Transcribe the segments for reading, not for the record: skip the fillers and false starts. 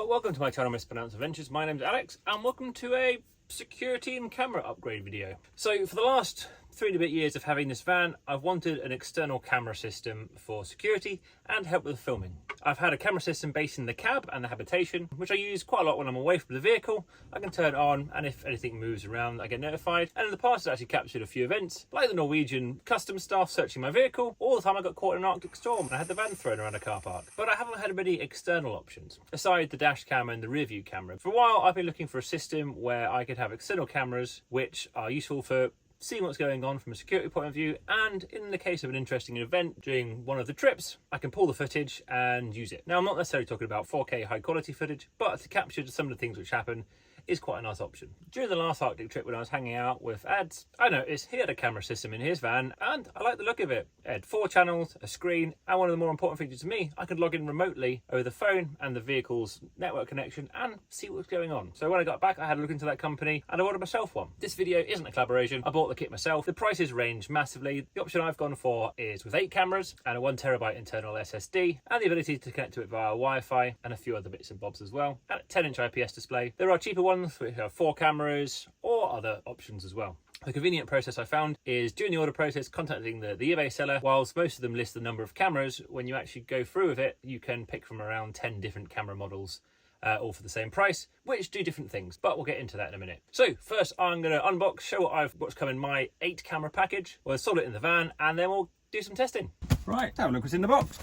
welcome to my channel Mispronounced Adventures. My name's Alex and welcome to a security and camera upgrade video. So for the last 3 and a bit years of having this van, I've wanted an external camera system for security and help with filming. I've had a camera system based in the cab and the habitation, which I use quite a lot when I'm away from the vehicle. I can turn it on and if anything moves around, I get notified. And in the past, I actually captured a few events, like the Norwegian customs staff searching my vehicle, or the time I got caught in an Arctic storm and I had the van thrown around a car park. But I haven't had many external options, aside the dash cam and the rear view camera. For a while, I've been looking for a system where I could have external cameras, which are useful for seeing what's going on from a security point of view, and in the case of an interesting event during one of the trips, I can pull the footage and use it. Now, I'm not necessarily talking about 4K high quality footage, but to capture some of the things which happen is quite a nice option. During the last Arctic trip when I was hanging out with Ads, I noticed he had a camera system in his van and I like the look of it. It had 4 channels, a screen, and one of the more important features to me, I could log in remotely over the phone and the vehicle's network connection and see what's going on. So when I got back, I had a look into that company and I ordered myself one. This video isn't a collaboration, I bought the kit myself. The prices range massively. The option I've gone for is with 8 cameras and a 1TB internal SSD and the ability to connect to it via Wi-Fi and a few other bits and bobs as well. And a 10-inch IPS display. There are cheaper ones which have 4 cameras or other options as well. The convenient process I found is during the order process contacting the eBay seller. Whilst most of them list the number of cameras, when you actually go through with it, you can pick from around 10 different camera models, all for the same price, which do different things, but we'll get into that in a minute. So first I'm going to unbox, show what's come in my 8 camera package. We'll install it in the van and then we'll do some testing. Right, have a look what's in the box.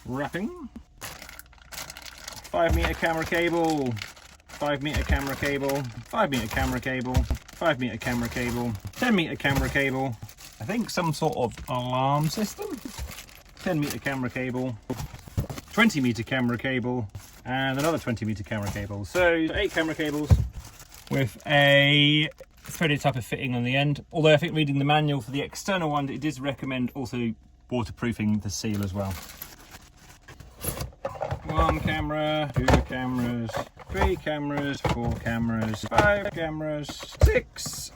Wrapping. 5-meter camera cable. 5-meter camera cable, 5-meter camera cable, 5-meter camera cable, 10-meter camera cable, I think some sort of alarm system, 10-meter camera cable, 20-meter camera cable, and another 20-meter camera cable. So 8 camera cables with a threaded type of fitting on the end. Although I think reading the manual for the external one, it does recommend also waterproofing the seal as well. 1 camera, 2 cameras, 3 cameras, 4 cameras, 5 cameras, 6,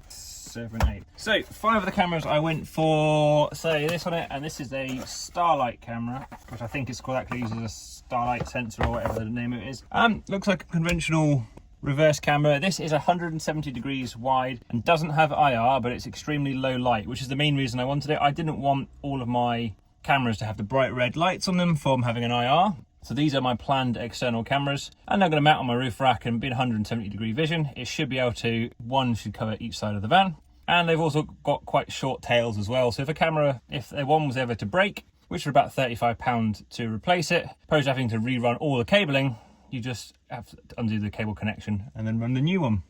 7, 8. So 5 of the cameras I went for, say, this on it, and this is a Starlight camera, which I think is correctly uses a Starlight sensor or whatever the name of it is. Looks like a conventional reverse camera. This is 170 degrees wide and doesn't have IR, but it's extremely low light, which is the main reason I wanted it. I didn't want all of my cameras to have the bright red lights on them from having an IR. So these are my planned external cameras and they're going to mount on my roof rack and be 170 degree vision. It should be able to, one should cover each side of the van. And they've also got quite short tails as well. So if one was ever to break, which are about £35 to replace it, opposed to having to rerun all the cabling, you just have to undo the cable connection and then run the new one.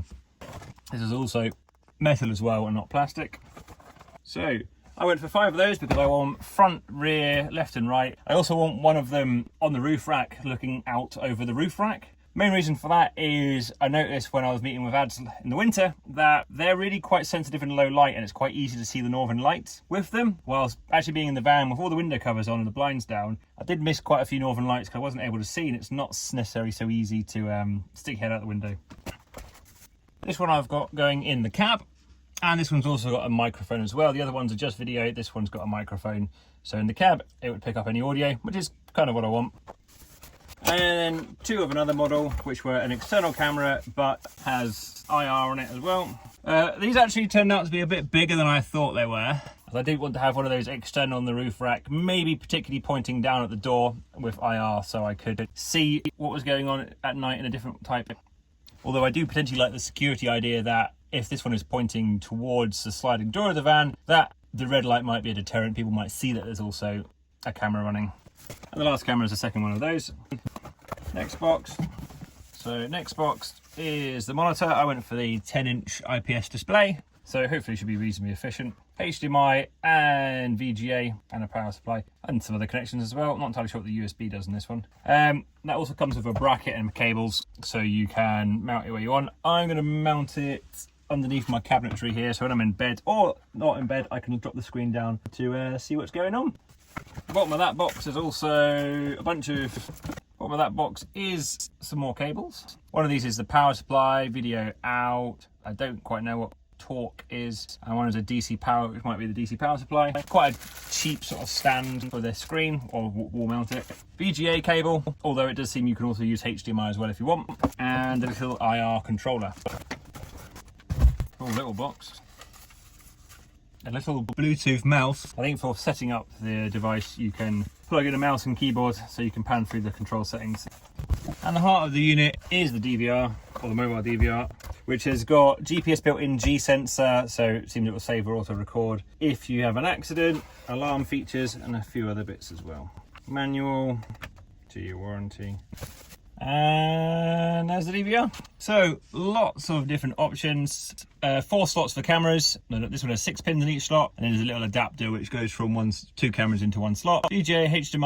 This is also metal as well and not plastic. So I went for 5 of those because I want front, rear, left and right. I also want one of them on the roof rack looking out over the roof rack. Main reason for that is I noticed when I was meeting with Ads in the winter that they're really quite sensitive in low light and it's quite easy to see the northern lights with them. Whilst actually being in the van with all the window covers on and the blinds down, I did miss quite a few northern lights because I wasn't able to see and it's not necessarily so easy to stick your head out the window. This one I've got going in the cab. And this one's also got a microphone as well. The other ones are just video. This one's got a microphone. So in the cab, it would pick up any audio, which is kind of what I want. And then 2 of another model, which were an external camera, but has IR on it as well. These actually turned out to be a bit bigger than I thought they were. I did want to have one of those external on the roof rack, maybe particularly pointing down at the door with IR so I could see what was going on at night in a different type. Although I do potentially like the security idea that if this one is pointing towards the sliding door of the van, that the red light might be a deterrent. People might see that there's also a camera running. And the last camera is the second one of those. Next box. So next box is the monitor. I went for the 10-inch IPS display. So hopefully it should be reasonably efficient. HDMI and VGA and a power supply and some other connections as well. Not entirely sure what the USB does in this one. That also comes with a bracket and cables so you can mount it where you want. I'm going to mount it underneath my cabinetry here, so when I'm in bed or not in bed I can drop the screen down to see what's going on. The bottom of that box is also a bunch of bottom of that box is some more cables. One of these is the power supply, video out. I don't quite know what torque is, and one is a DC power, which might be the DC power supply. Quite a cheap sort of stand for this screen, or wall mount it. VGA cable, although it does seem you can also use HDMI as well if you want, and a little IR controller. Oh, little box. A little Bluetooth mouse. I think for setting up the device you can plug in a mouse and keyboard so you can pan through the control settings. And the heart of the unit is the DVR, or the mobile DVR, which has got GPS built-in G sensor, so it seems it will save or auto record if you have an accident, alarm features, and a few other bits as well. Manual, 2-year warranty. And there's the DVR. So lots of different options. 4 slots for cameras. No, this one has 6 pins in each slot, and then there's a little adapter which goes from 2 cameras into 1 slot. VGA, HDMI,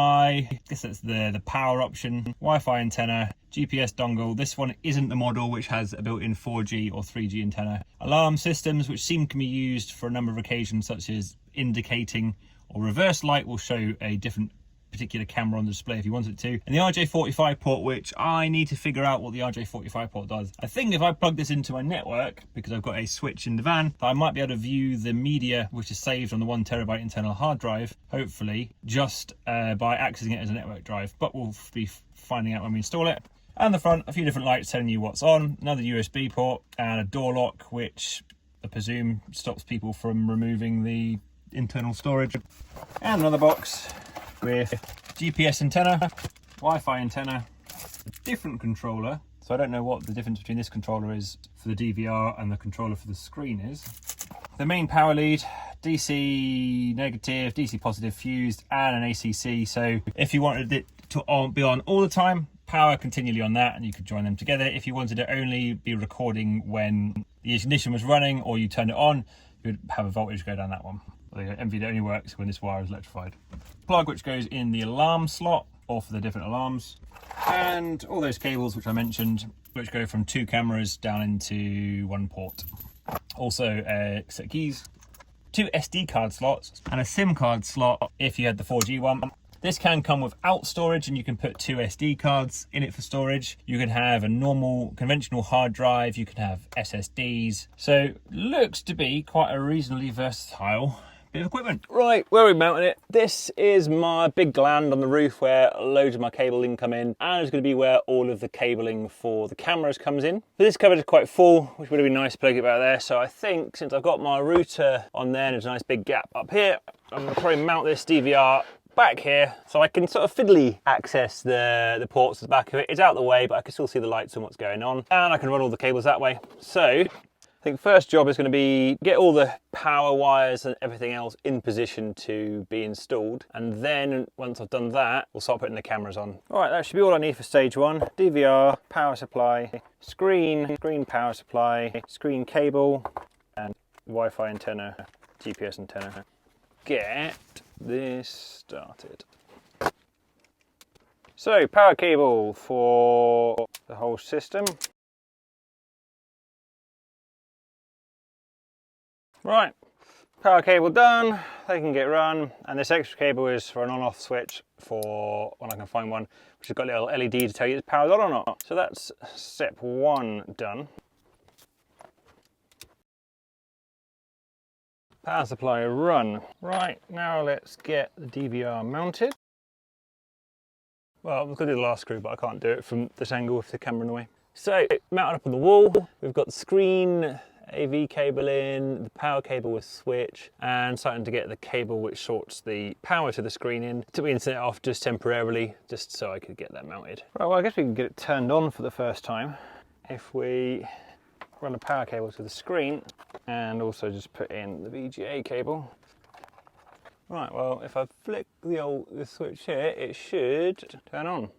I guess that's the power option. Wi-Fi antenna, GPS dongle. This one isn't the model which has a built-in 4G or 3G antenna. Alarm systems, which seem can be used for a number of occasions, such as indicating or reverse light will show a different particular camera on the display if you wanted to, and the RJ45 port, which I need to figure out what the RJ45 port does. I think if I plug this into my network, because I've got a switch in the van, I might be able to view the media which is saved on the 1 terabyte internal hard drive, hopefully, just by accessing it as a network drive, but we'll be finding out when we install it. And the front, a few different lights telling you what's on, another USB port, and a door lock, which I presume stops people from removing the internal storage. And another box with GPS antenna, Wi-Fi antenna, different controller. So I don't know what the difference between this controller is for the DVR and the controller for the screen is. The main power lead, DC negative, DC positive fused, and an ACC. So if you wanted it to be on all the time, power continually on that, and you could join them together. If you wanted to only be recording when the ignition was running or you turned it on, you would have a voltage go down that one. NVIDIA only works when this wire is electrified. Plug which goes in the alarm slot or for the different alarms, and all those cables which I mentioned, which go from 2 cameras down into 1 port. Also a set of keys, 2 SD card slots, and a SIM card slot if you had the 4G one. This can come without storage, and you can put 2 SD cards in it for storage. You can have a normal conventional hard drive, you can have SSDs. So looks to be quite a reasonably versatile bit of equipment. Right, where we mounted it. This is my big gland on the roof where loads of my cabling come in, and it's going to be where all of the cabling for the cameras comes in. But this cupboard is quite full, which would have been nice to plug it back there. So I think since I've got my router on there and there's a nice big gap up here, I'm going to probably mount this DVR back here so I can sort of fiddly access the ports at the back of it. It's out of the way, but I can still see the lights and what's going on, and I can run all the cables that way. So I think first job is going to be get all the power wires and everything else in position to be installed, and then once I've done that, we'll start putting the cameras on. All right, that should be all I need for stage 1. DVR, power supply, screen power supply, screen cable, and Wi-Fi antenna, GPS antenna. Get this started. So power cable for the whole system. Right, power cable done, they can get run, and this extra cable is for an on-off switch for when I can find one, which has got a little LED to tell you it's powered on or not. So that's step 1 done. Power supply run. Right, now let's get the DVR mounted. Well, I was going to do the last screw, but I can't do it from this angle with the camera in the way. So, mounted up on the wall, we've got the screen, AV cable in, the power cable with switch, and starting to get the cable which sorts the power to the screen in. Took me internet off just temporarily, just so I could get that mounted. Right, well I guess we can get it turned on for the first time. If we run the power cable to the screen, and also just put in the VGA cable. Right, well if I flick the switch here, it should turn on.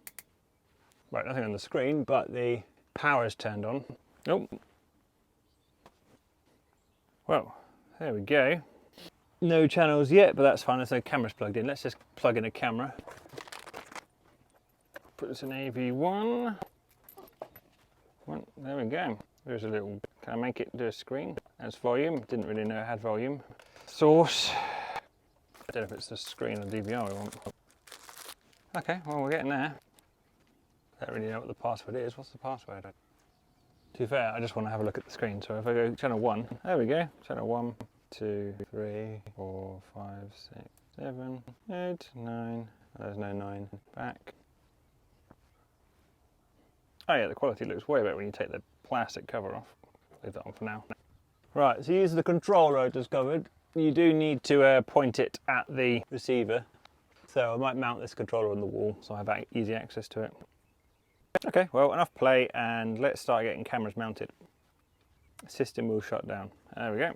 Right, nothing on the screen, but the power's turned on. Nope. Well, there we go. No channels yet, but that's fine, there's no cameras plugged in. Let's just plug in a camera. Put this in AV1. Well, there we go. There's a little, can I make it do a screen? That's volume, didn't really know it had volume. Source. I don't know if it's the screen or DVR we want. Okay, well we're getting there. I don't really know what the password is. What's the password? To be fair, I just want to have a look at the screen. So if I go channel 1, there we go. Channel 1, 2, 3, 4, 5, 6, 7, 8, 9. There's no 9. Back. Oh yeah, the quality looks way better when you take the plastic cover off. Leave that on for now. Right, so using the controller I discovered, you do need to point it at the receiver. So I might mount this controller on the wall so I have easy access to it. Okay, well, enough play, and let's start getting cameras mounted. System will shut down. There we go.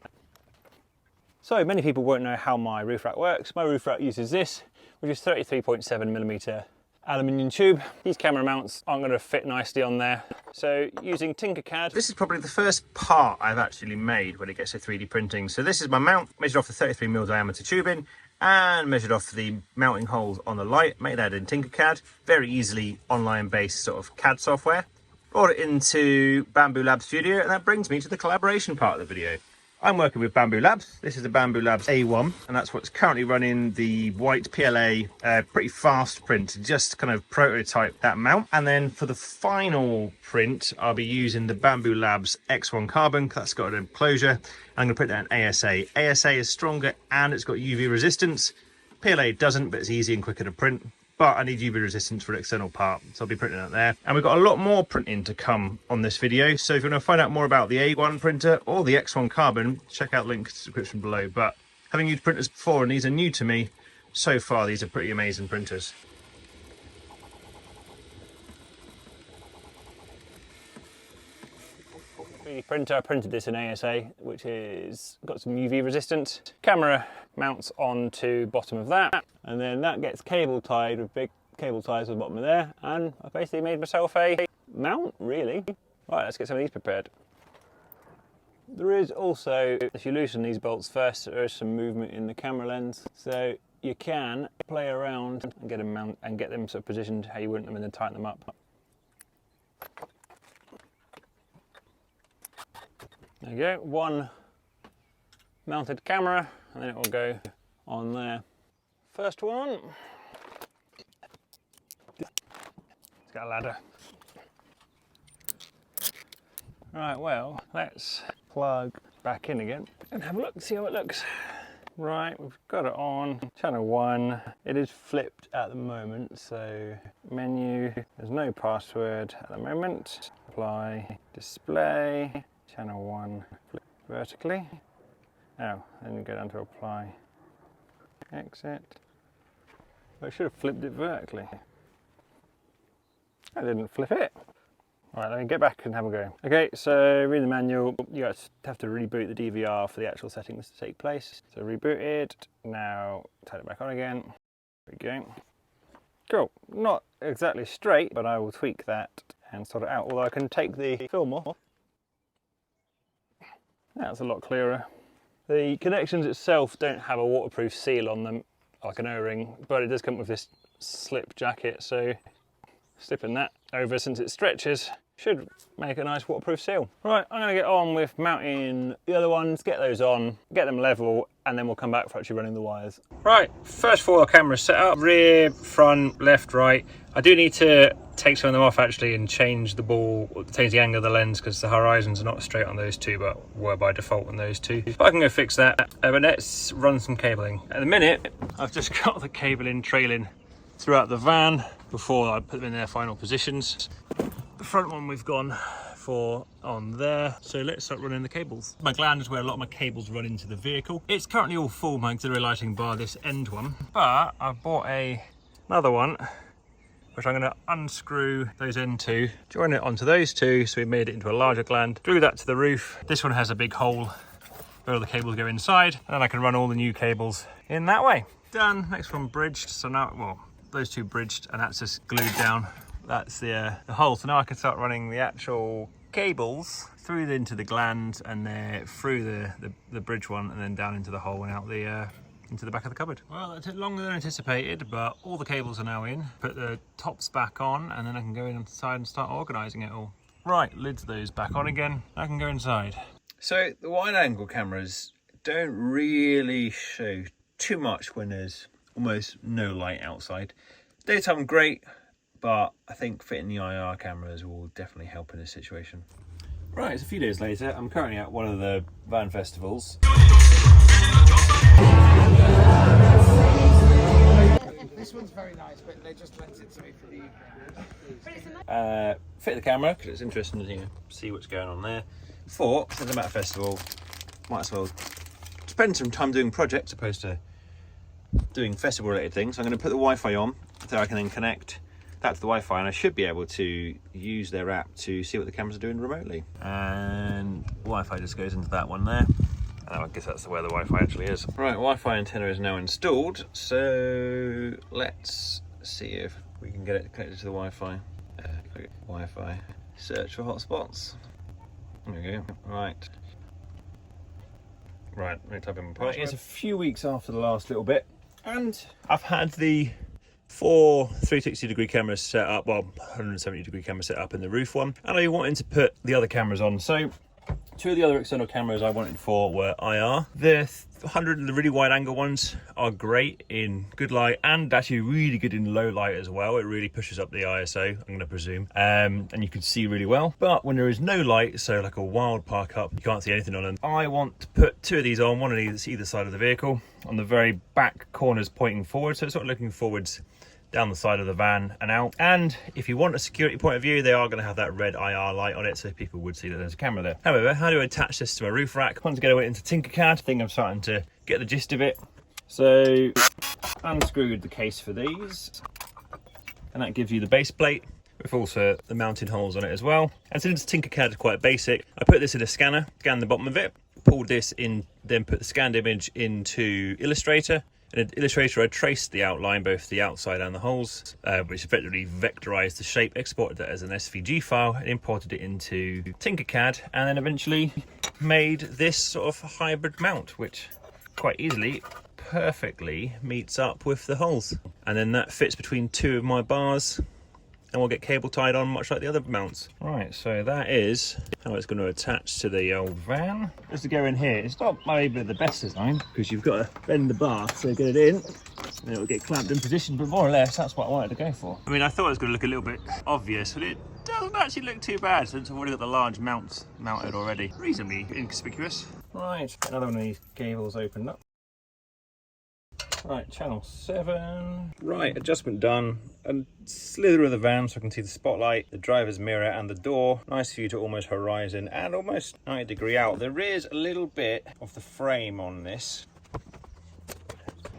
So many people won't know how my roof rack works. My roof rack uses this, which is 33.7mm aluminium tube. These camera mounts aren't going to fit nicely on there. So using Tinkercad. This is probably the first part I've actually made when it gets to 3D printing. So this is my mount, measured off the 33mm diameter tubing and measured off the mounting holes on the light, made that in Tinkercad. Very easily online based sort of CAD software. Brought it into Bambu Lab Studio, and that brings me to the collaboration part of the video. I'm working with Bambu Labs. This is the Bambu Labs A1, and that's what's currently running the white PLA, pretty fast print, just kind of prototype that mount. And then for the final print, I'll be using the Bambu Labs X1 carbon. That's got an enclosure. I'm going to put that in ASA. ASA is stronger and it's got UV resistance. PLA doesn't, but it's easy and quicker to print. But I need UV resistance for an external part, so I'll be printing that there. And we've got a lot more printing to come on this video, so if you want to find out more about the A1 printer or the X1 Carbon, check out the link in the description below. But having used printers before, and these are new to me, so far these are pretty amazing printers. The printer, I printed this in ASA, which is got some UV resistance. Camera mounts onto bottom of that, and then that gets cable tied with big cable ties at the bottom of there, and I basically made myself a mount, really. Right, let's get some of these prepared. There is also, if you loosen these bolts first, there is some movement in the camera lens, so you can play around and get them sort of positioned how you want them, and then tighten them up. There you go, one mounted camera, and then it will go on there. First one. It's got a ladder. Right, well, let's plug back in again and have a look, see how it looks. Right, we've got it on. Channel 1. It is flipped at the moment, so menu, there's no password at the moment. Apply, display. Channel 1, flip vertically. Oh, then you go down to apply, exit. I should have flipped it vertically. I didn't flip it. All right, let me get back and have a go. Okay, so read the manual. You have to reboot the DVR for the actual settings to take place. So rebooted. Now turn it back on again. There we go. Cool. Not exactly straight, but I will tweak that and sort it out. Although I can take the film off. That's a lot clearer. The connections itself don't have a waterproof seal on them, like an O-ring, but it does come with this slip jacket, so slipping that over, since it stretches, should make a nice waterproof seal. Right, I'm going to get on with mounting the other ones, get those on, get them level, and then we'll come back for actually running the wires. Right, first of all, our camera's set up, rear, front, left, right. I do need to take some of them off actually and change the ball, change the angle of the lens, because the horizons are not straight on those two, but were by default on those two. But I can go fix that, but let's run some cabling. At the minute, I've just got the cabling trailing throughout the van before I put them in their final positions. The front one we've gone for on there, so let's start running the cables. My gland is where a lot of my cables run into the vehicle. It's currently all full, my auxiliary lighting bar, this end one, but I've bought another one which I'm going to unscrew those into, join it onto those two, so we made it into a larger gland, glue that to the roof. This one has a big hole where all the cables go inside, and then I can run all the new cables in that way. Done. Next one bridged, so now, well, those two bridged, and that's just glued down. That's the hole, so now I can start running the actual cables through into the gland, and then through the bridge one, and then down into the hole and out into the back of the cupboard. Well, that took longer than anticipated, but all the cables are now in. Put the tops back on, and then I can go inside and start organising it all. Right, lids those back on again. I can go inside. So the wide angle cameras don't really show too much when there's almost no light outside. Daytime great, but I think fitting the IR cameras will definitely help in this situation. Right, it's a few days later. I'm currently at one of the van festivals. This one's very nice, but they just lent it to me for the evening. Fit the camera because it's interesting to see what's going on there. Thought, since I'm at a festival, might as well spend some time doing projects opposed to doing festival related things. So I'm going to put the Wi-Fi on so I can then connect that to the Wi-Fi, and I should be able to use their app to see what the cameras are doing remotely. And Wi-Fi just goes into that one there. And I guess that's where the Wi-Fi actually is. Right, Wi-Fi antenna is now installed. So let's see if we can get it connected to the Wi-Fi. Wi-Fi, search for hotspots. There we go. Right, let me type in my password. Right, it's a few weeks after the last little bit, and I've had the 4 360-degree cameras set up, well, 170-degree cameras set up in the roof one, and I wanted to put the other cameras on. So 2 of the other external cameras I wanted for were IR. The 100 and the really wide angle ones are great in good light and actually really good in low light as well. It really pushes up the ISO, I'm going to presume, and you can see really well. But when there is no light, so like a wild park up, you can't see anything on them. I want to put 2 of these on, one on either side of the vehicle, on the very back corners pointing forward, so it's sort of looking forwards down the side of the van and out. And if you want a security point of view, they are going to have that red IR light on it, so people would see that there's a camera there. However, how do I attach this to my roof rack? Once again, I went into Tinkercad. I think I'm starting to get the gist of it. So unscrewed the case for these, and that gives you the base plate with also the mounting holes on it as well. And since Tinkercad is quite basic, I put this in a scanner, scanned the bottom of it, pulled this in, then put the scanned image into Illustrator. In Illustrator, I traced the outline, both the outside and the holes, which effectively vectorized the shape, exported that as an SVG file, and imported it into Tinkercad, and then eventually made this sort of hybrid mount, which quite easily, perfectly meets up with the holes. And then that fits between 2 of my bars, and we'll get cable tied on much like the other mounts. Right, so that is how it's going to attach to the old van. Just to go in here, it's not maybe the best design because you've got to bend the bar to get it in, and it will get clamped in position, but more or less that's what I wanted to go for. I mean, I thought it was going to look a little bit obvious, but it doesn't actually look too bad since I've already got the large mounts mounted already. Reasonably inconspicuous. Right, another one of these cables opened up. Right, channel 7. Right, adjustment done. A slither of the van so I can see the spotlight, the driver's mirror and the door. Nice view to almost horizon and almost 90-degree out. There is a little bit of the frame on this,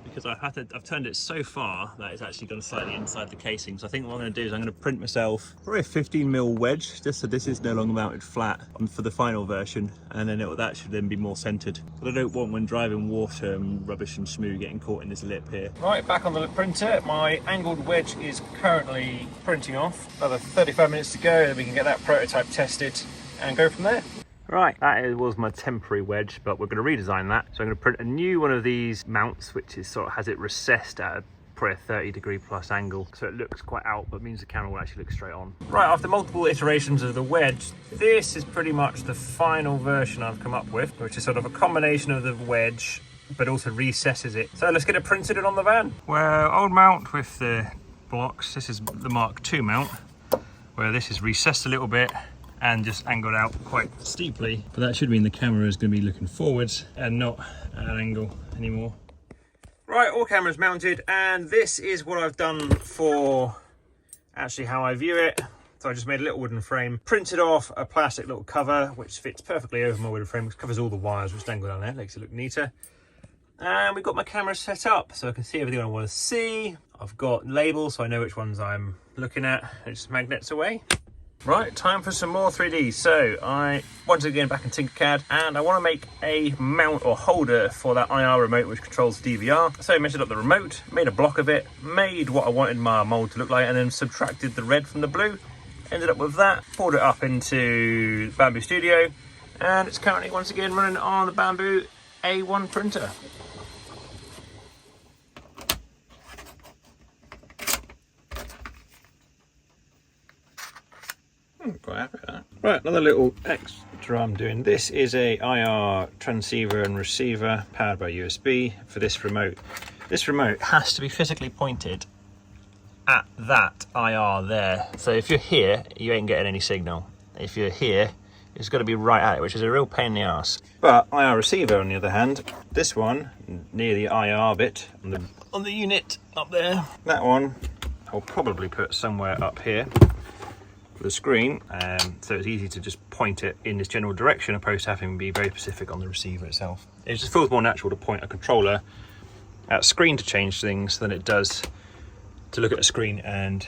because I've turned it so far that it's actually gone slightly inside the casing. So I think what I'm going to do is I'm going to print myself probably a 15mm wedge, just so this is no longer mounted flat for the final version, and then that should then be more centered. But I don't want, when driving, water and rubbish and schmoo getting caught in this lip here. Right, back on the printer. My angled wedge is currently printing off. Another 35 minutes to go, then we can get that prototype tested and go from there. Right, that was my temporary wedge, but we're going to redesign that. So I'm going to print a new one of these mounts, which is sort of has it recessed at probably a 30-degree plus angle, so it looks quite out, but means the camera will actually look straight on. Right, after multiple iterations of the wedge, this is pretty much the final version I've come up with, which is sort of a combination of the wedge, but also recesses it. So let's get it printed on the van. Well, old mount with the blocks. This is the Mark II mount, where this is recessed a little bit and just angled out quite steeply, but that should mean the camera is going to be looking forwards and not at an angle anymore. Right, all cameras mounted, and this is what I've done for actually how I view it. So I just made a little wooden frame, printed off a plastic little cover which fits perfectly over my wooden frame, which covers all the wires which dangle down there, makes it look neater. And we've got my camera set up so I can see everything I want to see. I've got labels so I know which ones I'm looking at. It just magnets away. Right, time for some more 3D. So I, once again, back in Tinkercad, and I want to make a mount or holder for that IR remote which controls DVR. So I measured up the remote, made a block of it, made what I wanted my mold to look like, and then subtracted the red from the blue. Ended up with that, pulled it up into Bambu Studio, and it's currently once again running on the Bambu A1 printer. Quite happy with that. Right, another little extra I'm doing. This is a IR transceiver and receiver powered by USB for this remote. This remote has to be physically pointed at that IR there. So if you're here, you ain't getting any signal. If you're here, it's got to be right at it, which is a real pain in the ass. But IR receiver, on the other hand, this one near the IR bit on the unit up there, that one I'll probably put somewhere up here for the screen, so it's easy to just point it in this general direction opposed to having to be very specific on the receiver itself. It just feels more natural to point a controller at a screen to change things than it does to look at a screen and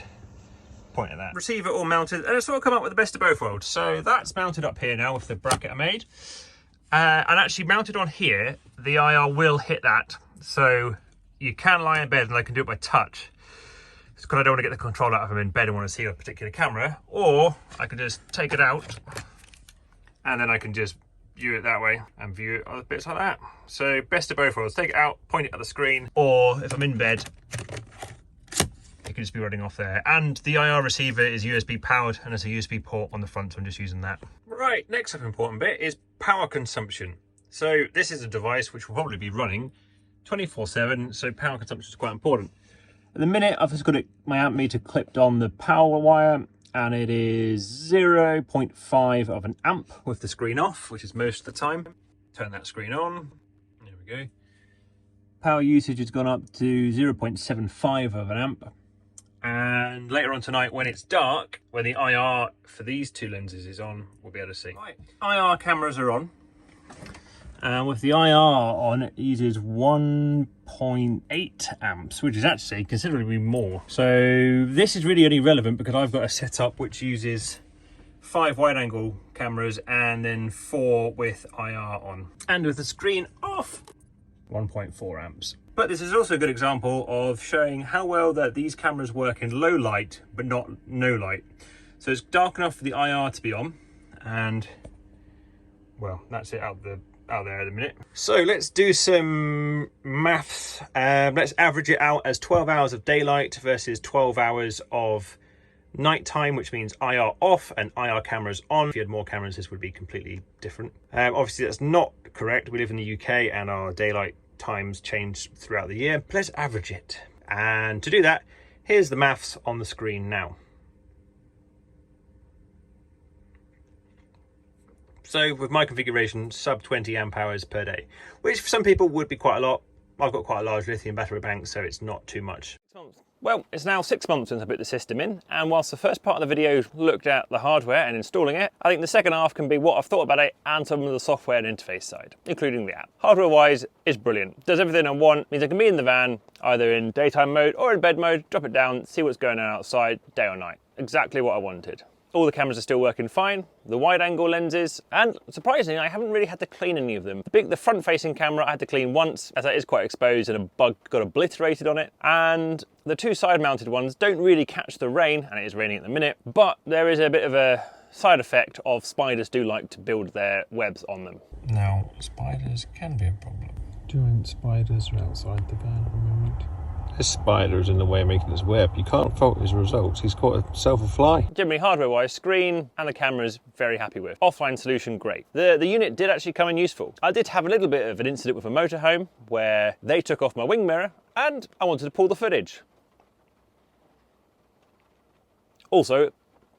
point at that. Receiver all mounted, and it's sort of come up with the best of both worlds. So that's mounted up here now with the bracket I made, and actually mounted on here, the IR will hit that, so you can lie in bed and I can do it by touch. It's because I don't want to get the controller out if I'm in bed and want to see a particular camera, or I can just take it out and then I can just view it that way and view it other bits like that. So best of both worlds, take it out, point it at the screen, or if I'm in bed, it can just be running off there. And the IR receiver is USB powered and there's a USB port on the front, so I'm just using that. Right, next up important bit is power consumption. So this is a device which will probably be running 24/7, so power consumption is quite important. At the minute, I've just got my amp meter clipped on the power wire, and it is 0.5 of an amp with the screen off, which is most of the time. Turn that screen on, there we go. Power usage has gone up to 0.75 of an amp. And later on tonight, when it's dark, when the IR for these two lenses is on, we'll be able to see. Right. IR cameras are on. And with the IR on, it uses 1.8 amps, which is actually considerably more. So this is really only relevant because I've got a setup which uses 5 wide angle cameras and then 4 with IR on. And with the screen off, 1.4 amps. But this is also a good example of showing how well that these cameras work in low light, but not no light. So it's dark enough for the IR to be on, and well, that's it out there at the minute. So let's do some maths. Let's average it out as 12 hours of daylight versus 12 hours of nighttime, which means IR off and IR cameras on. If you had more cameras, this would be completely different. Obviously that's not correct. We live in the UK and our daylight times change throughout the year. Let's average it. And to do that, here's the maths on the screen now. So with my configuration, sub 20 amp hours per day, which for some people would be quite a lot. I've got quite a large lithium battery bank, so it's not too much. Well, it's now 6 months since I put the system in, and whilst the first part of the video looked at the hardware and installing it, I think the second half can be what I've thought about it and some of the software and interface side, including the app. Hardware-wise, it's brilliant. Does everything I want, means I can be in the van, either in daytime mode or in bed mode, drop it down, see what's going on outside, day or night. Exactly what I wanted. All the cameras are still working fine, the wide angle lenses, and surprisingly, I haven't really had to clean any of them. The front facing camera I had to clean once, as that is quite exposed and a bug got obliterated on it. And the 2 side mounted ones don't really catch the rain, and it is raining at the minute, but there is a bit of a side effect of spiders do like to build their webs on them. Now, spiders can be a problem. Giant spiders are outside the van at the moment. This spider is in the way of making his web. You can't fault his results. He's caught himself a fly. Generally, hardware-wise, screen and the camera's very happy with. Offline solution, great. The unit did actually come in useful. I did have a little bit of an incident with a motorhome where they took off my wing mirror and I wanted to pull the footage. Also,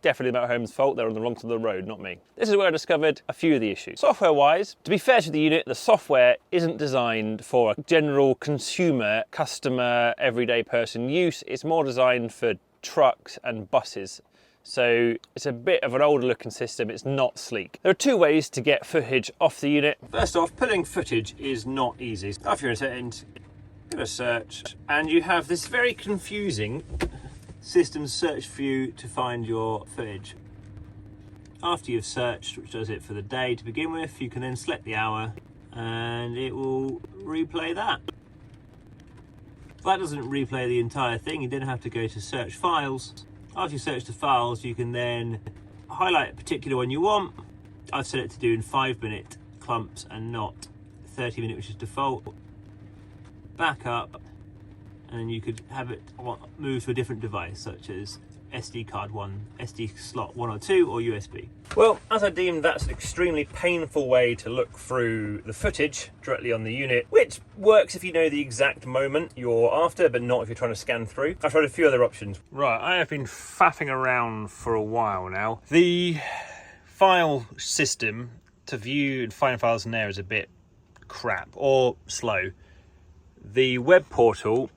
definitely the motorhome's fault. They're on the wrong side of the road, not me. This is where I discovered a few of the issues. Software-wise, to be fair to the unit, the software isn't designed for a general consumer, customer, everyday person use. It's more designed for trucks and buses. So it's a bit of an older looking system. It's not sleek. There are 2 ways to get footage off the unit. First off, pulling footage is not easy. After you're in settings, give it a search, and you have this very confusing system search for you to find your footage. After you've searched, which does it for the day to begin with, you can then select the hour and it will replay that. If that doesn't replay the entire thing, you then have to go to search files. After you search the files, you can then highlight a particular one you want. I've set it to do in 5-minute clumps and not 30-minute, which is default. Back up, and you could have it move to a different device, such as SD card 1, SD slot 1 or 2, or USB. Well, as I deemed that's an extremely painful way to look through the footage directly on the unit, which works if you know the exact moment you're after, but not if you're trying to scan through. I've tried a few other options. Right, I have been faffing around for a while now. The file system to view and find files in there is a bit crap or slow. The web portal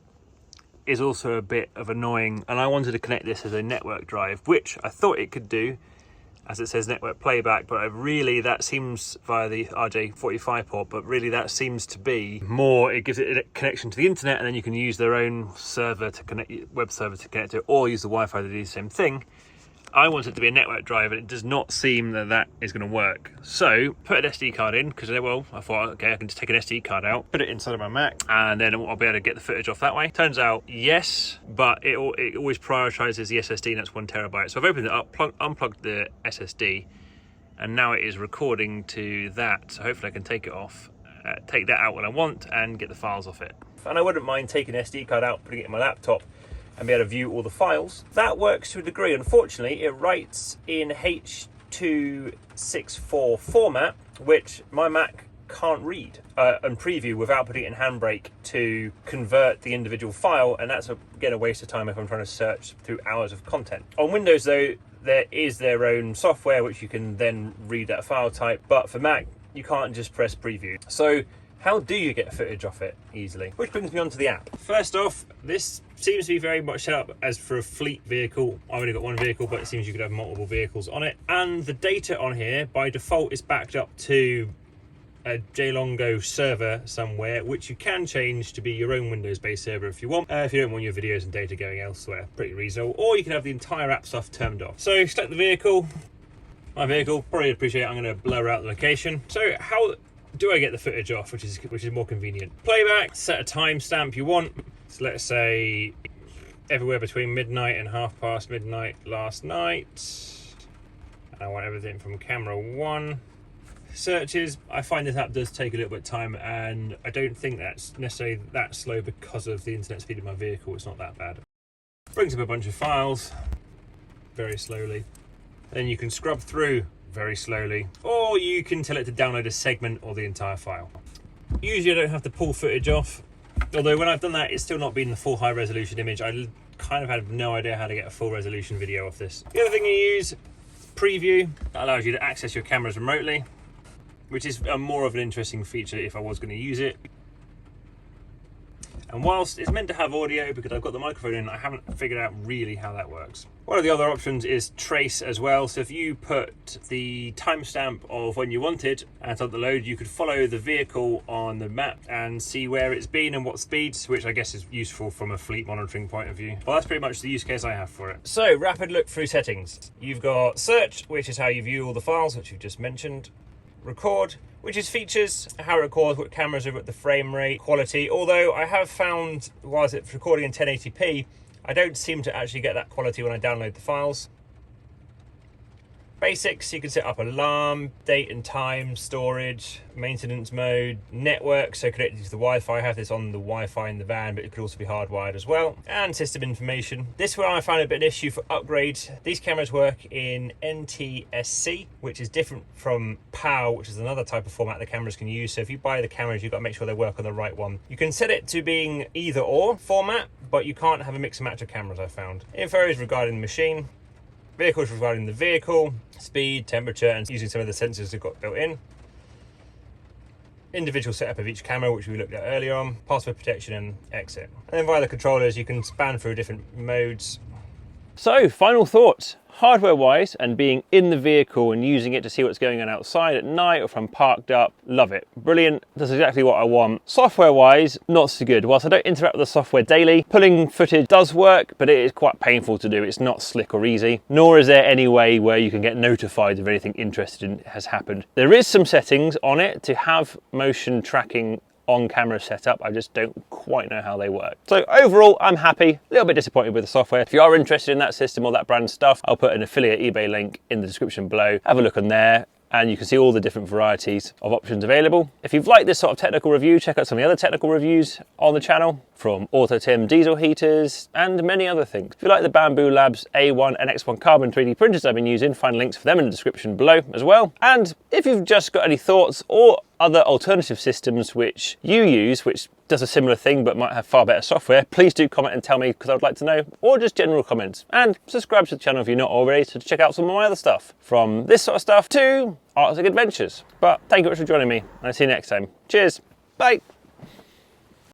is also a bit of annoying, and I wanted to connect this as a network drive, which I thought it could do, as it says network playback, but really that seems via the RJ45 port, but really that seems to be more, it gives it a connection to the internet, and then you can use their own server to connect, web server to connect to it, or use the Wi-Fi to do the same thing. I want it to be a network drive, and it does not seem that that is going to work. So put an SD card in, because well, I thought, okay, I can just take an SD card out, put it inside of my Mac, and then I'll be able to get the footage off that way. Turns out, yes, but it always prioritizes the SSD, and that's 1 terabyte. So I've opened it up, unplugged the SSD, and now it is recording to that. So hopefully I can take it off, take that out when I want, and get the files off it. And I wouldn't mind taking an SD card out, putting it in my laptop, and be able to view all the files. That works to a degree. Unfortunately, it writes in H.264 format, which my Mac can't read and preview without putting it in Handbrake to convert the individual file, and that's again a waste of time if I'm trying to search through hours of content. On Windows though, there is their own software which you can then read that file type, but for Mac you can't just press preview. So how do you get footage off it easily? Which brings me on to the app. First off, this seems to be very much set up as for a fleet vehicle. I've only got one vehicle, but it seems you could have multiple vehicles on it. And the data on here, by default, is backed up to a Joinlgo server somewhere, which you can change to be your own Windows-based server if you want, if you don't want your videos and data going elsewhere. Pretty reasonable. Or you can have the entire app stuff turned off. So select the vehicle. My vehicle, probably appreciate I'm going to blur out the location. So how do I get the footage off, which is more convenient? Playback, set a timestamp you want. So let's say everywhere between midnight and midnight last night. And I want everything from camera 1. Searches, I find this app does take a little bit of time, and I don't think that's necessarily that slow because of the internet speed of my vehicle. It's not that bad. Brings up a bunch of files very slowly. Then you can scrub through very slowly, or you can tell it to download a segment or the entire file. Usually I don't have to pull footage off, although when I've done that it's still not been the full high resolution image. I kind of had no idea how to get a full resolution video off this. The other thing you use, preview. That allows you to access your cameras remotely, which is more of an interesting feature if I was going to use it. And whilst it's meant to have audio, because I've got the microphone in, I haven't figured out really how that works. One of the other options is trace as well. So if you put the timestamp of when you wanted and on the load, you could follow the vehicle on the map and see where it's been and what speeds, which I guess is useful from a fleet monitoring point of view. Well, that's pretty much the use case I have for it. So rapid look through settings. You've got search, which is how you view all the files, which you've just mentioned. Record, which is features, how it records, what cameras are at the frame rate, quality. Although I have found, whilst it's recording in 1080p, I don't seem to actually get that quality when I download the files. Basics, you can set up alarm, date and time, storage, maintenance mode, network, so connected to the Wi-Fi. I have this on the Wi-Fi in the van, but it could also be hardwired as well. And system information. This one I found a bit of an issue for upgrade. These cameras work in NTSC, which is different from PAL, which is another type of format the cameras can use. So if you buy the cameras, you've got to make sure they work on the right one. You can set it to being either or format, but you can't have a mix and match of cameras, I found. Info is regarding the machine. Vehicles regarding the vehicle, speed, temperature, and using some of the sensors they've got built in. Individual setup of each camera, which we looked at earlier on. Password protection and exit. And then via the controllers, you can span through different modes. So, final thoughts. Hardware-wise, and being in the vehicle and using it to see what's going on outside at night or if I'm parked up, love it. Brilliant. That's exactly what I want. Software-wise, not so good. Whilst I don't interact with the software daily, pulling footage does work, but it is quite painful to do. It's not slick or easy, nor is there any way where you can get notified if anything interesting has happened. There is some settings on it to have motion tracking on camera setup. I just don't quite know how they work. So overall, I'm happy, a little bit disappointed with the software. If you are interested in that system or that brand stuff, I'll put an affiliate eBay link in the description below. Have a look on there, and you can see all the different varieties of options available. If you've liked this sort of technical review, check out some of the other technical reviews on the channel, from AutoTim diesel heaters and many other things. If you like the Bambu Labs A1 and X1 carbon 3D printers I've been using, find links for them in the description below as well. And if you've just got any thoughts or other alternative systems which you use, which does a similar thing but might have far better software, please do comment and tell me, because I would like to know, or just general comments. And subscribe to the channel if you're not already, to check out some of my other stuff, from this sort of stuff to Arctic Adventures. But thank you very much for joining me, and I'll see you next time. Cheers, bye.